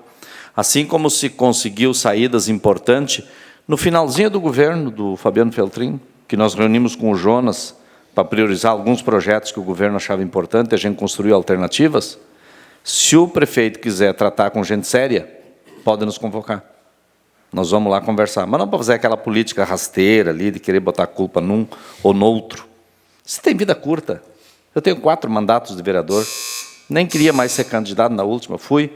Assim como se conseguiu saídas importantes no finalzinho do governo do Fabiano Feltrin, que nós reunimos com o Jonas para priorizar alguns projetos que o governo achava importante, a gente construiu alternativas. Se o prefeito quiser tratar com gente séria, pode nos convocar. Nós vamos lá conversar. Mas não para fazer aquela política rasteira ali, de querer botar a culpa num ou no outro. Você tem vida curta. Eu tenho 4 mandatos de vereador. Nem queria mais ser candidato na última. Fui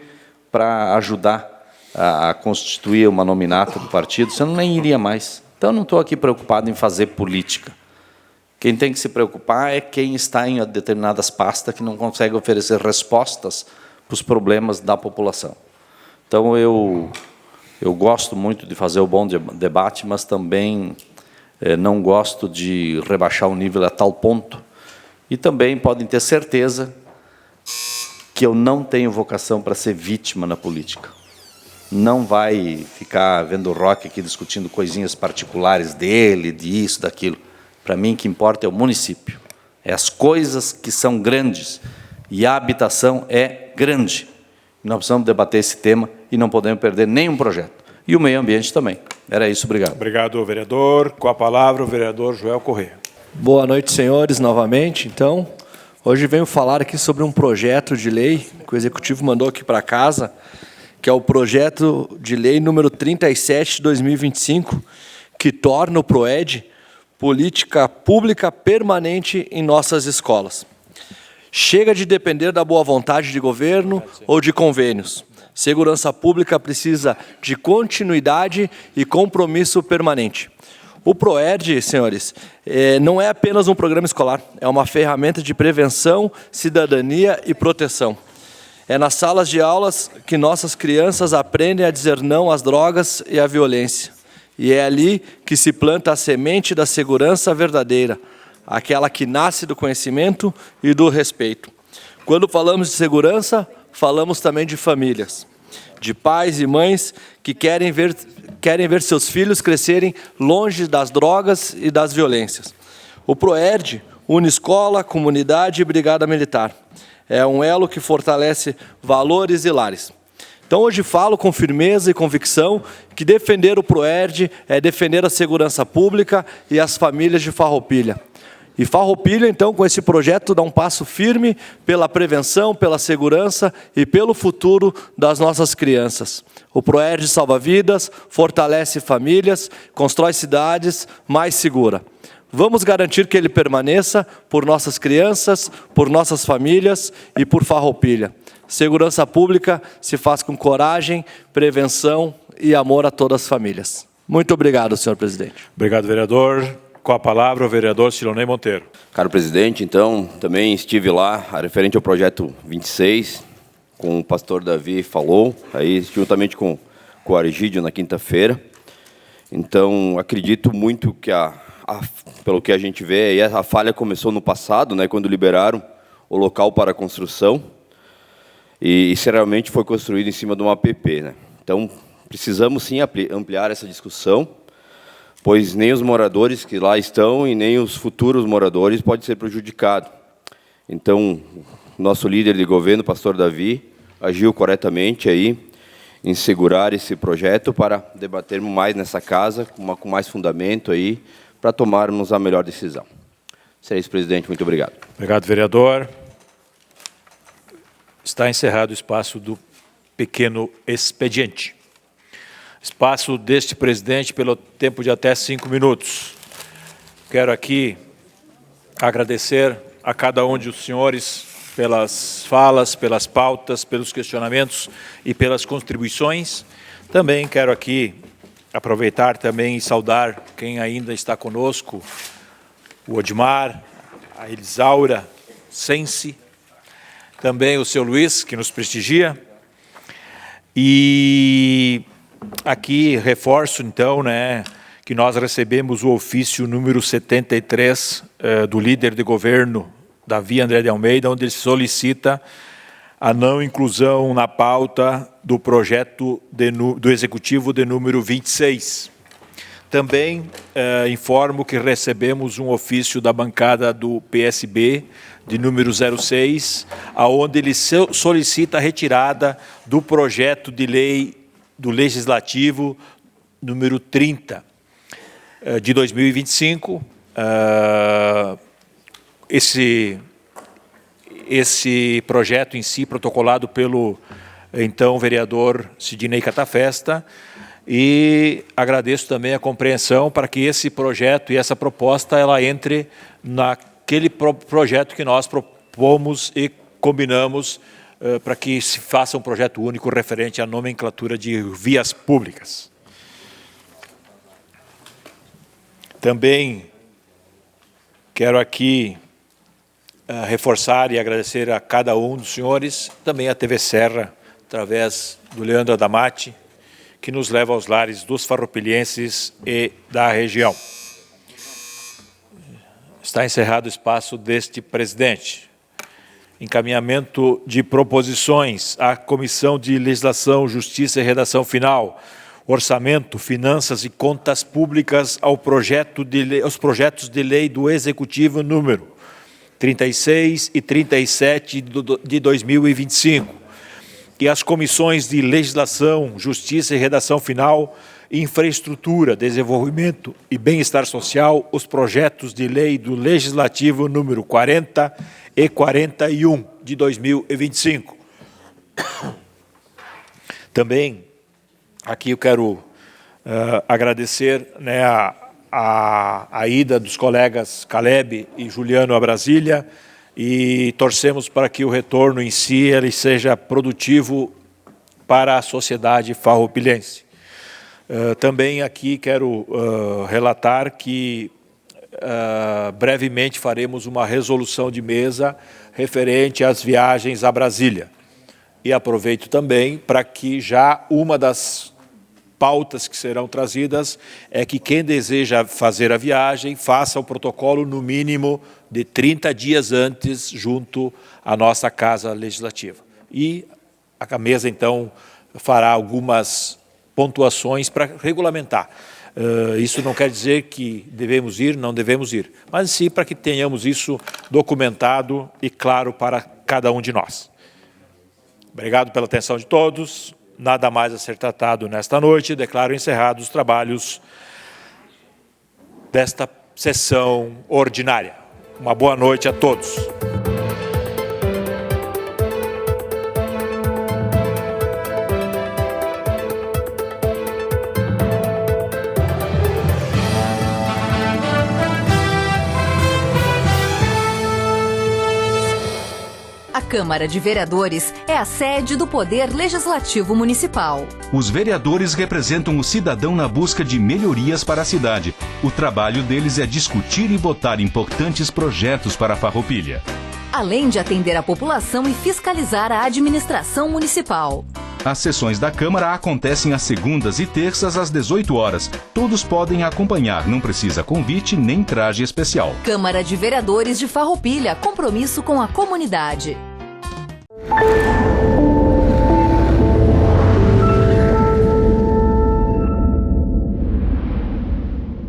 para ajudar a constituir uma nominata do partido. Senão nem iria mais. Então, eu não estou aqui preocupado em fazer política. Quem tem que se preocupar é quem está em determinadas pastas que não consegue oferecer respostas para os problemas da população. Então, eu gosto muito de fazer o bom debate, mas também não gosto de rebaixar o nível a tal ponto. E também podem ter certeza que eu não tenho vocação para ser vítima na política. Não vai ficar vendo o Roque aqui discutindo coisinhas particulares dele, disso, daquilo. Para mim, o que importa é o município. É as coisas que são grandes. E a habitação é grande. Nós precisamos debater esse tema e não podemos perder nenhum projeto. E o meio ambiente também. Era isso, obrigado. Obrigado, vereador. Com a palavra, o vereador Joel Corrêa. Boa noite, senhores, novamente. Então, hoje venho falar aqui sobre um projeto de lei que o Executivo mandou aqui para casa, que é o projeto de lei número 37 de 2025, que torna o PROED política pública permanente em nossas escolas. Chega de depender da boa vontade de governo ou de convênios. Segurança pública precisa de continuidade e compromisso permanente. O PROED, senhores, não é apenas um programa escolar, é uma ferramenta de prevenção, cidadania e proteção. É nas salas de aulas que nossas crianças aprendem a dizer não às drogas e à violência. E é ali que se planta a semente da segurança verdadeira, aquela que nasce do conhecimento e do respeito. Quando falamos de segurança, falamos também de famílias, de pais e mães que querem ver seus filhos crescerem longe das drogas e das violências. O PROED une escola, comunidade e brigada militar. É um elo que fortalece valores e lares. Então, hoje falo com firmeza e convicção que defender o PROED é defender a segurança pública e as famílias de Farroupilha. E Farroupilha, então, com esse projeto, dá um passo firme pela prevenção, pela segurança e pelo futuro das nossas crianças. O PROED salva vidas, fortalece famílias, constrói cidades mais seguras. Vamos garantir que ele permaneça por nossas crianças, por nossas famílias e por Farroupilha. Segurança pública se faz com coragem, prevenção e amor a todas as famílias. Muito obrigado, senhor presidente. Obrigado, vereador. Com a palavra, o vereador Silonei Monteiro. Caro presidente, então, também estive lá, referente ao projeto 26, com o pastor Davi falou, aí juntamente com o Argídio na quinta-feira. Então, acredito muito que, pelo que a gente vê, aí a falha começou no passado, né, quando liberaram o local para a construção, e realmente foi construído em cima de uma APP. Né? Então, precisamos sim ampliar essa discussão, pois nem os moradores que lá estão e nem os futuros moradores podem ser prejudicados. Então, nosso líder de governo, pastor Davi, agiu corretamente aí em segurar esse projeto para debatermos mais nessa casa, com mais fundamento aí, para tomarmos a melhor decisão. Será isso, presidente. Muito obrigado. Obrigado, vereador. Está encerrado o espaço do pequeno expediente. Espaço deste presidente pelo tempo de até 5 minutos. Quero aqui agradecer a cada um dos senhores pelas falas, pelas pautas, pelos questionamentos e pelas contribuições. Também quero aqui aproveitar também e saudar quem ainda está conosco, o Odmar, a Elisaura, Sense, também o seu Luiz, que nos prestigia. E aqui reforço, então, que nós recebemos o ofício número 73 do líder de governo, Davi André de Almeida, onde ele solicita a não inclusão na pauta do projeto do Executivo de número 26. Também informo que recebemos um ofício da bancada do PSB, de número 06, aonde ele solicita a retirada do projeto de lei do Legislativo número 30, de 2025. Esse projeto em si, protocolado pelo então vereador Sidney Catafesta, e agradeço também a compreensão para que esse projeto e essa proposta ela entre naquele projeto que nós propomos e combinamos para que se faça um projeto único referente à nomenclatura de vias públicas. Também quero aqui reforçar e agradecer a cada um dos senhores, também a TV Serra, através do Leandro Adamati, que nos leva aos lares dos farroupilhenses e da região. Está encerrado o espaço deste presidente. Encaminhamento de proposições à Comissão de Legislação, Justiça e Redação Final, Orçamento, Finanças e Contas Públicas aos projetos de lei do Executivo número 36 e 37 de 2025. E as comissões de Legislação, Justiça e Redação Final, Infraestrutura, Desenvolvimento e Bem-Estar Social, os projetos de lei do Legislativo número 40 e 41 de 2025. Também, aqui eu quero agradecer a ida dos colegas Caleb e Juliano a Brasília, e torcemos para que o retorno em si ele seja produtivo para a sociedade farroupilhense. Também aqui quero relatar que brevemente faremos uma resolução de mesa referente às viagens a Brasília. E aproveito também para que já uma das pautas que serão trazidas é que quem deseja fazer a viagem faça o protocolo no mínimo de 30 dias antes junto à nossa Casa Legislativa. E a mesa, então, fará algumas pontuações para regulamentar. Isso não quer dizer que devemos ir, não devemos ir, mas sim para que tenhamos isso documentado e claro para cada um de nós. Obrigado pela atenção de todos. Nada mais a ser tratado nesta noite. Declaro encerrados os trabalhos desta sessão ordinária. Uma boa noite a todos. A Câmara de Vereadores é a sede do Poder Legislativo Municipal. Os vereadores representam o cidadão na busca de melhorias para a cidade. O trabalho deles é discutir e votar importantes projetos para a Farroupilha. Além de atender a população e fiscalizar a administração municipal. As sessões da Câmara acontecem às segundas e terças às 18 horas. Todos podem acompanhar, não precisa convite nem traje especial. Câmara de Vereadores de Farroupilha, compromisso com a comunidade.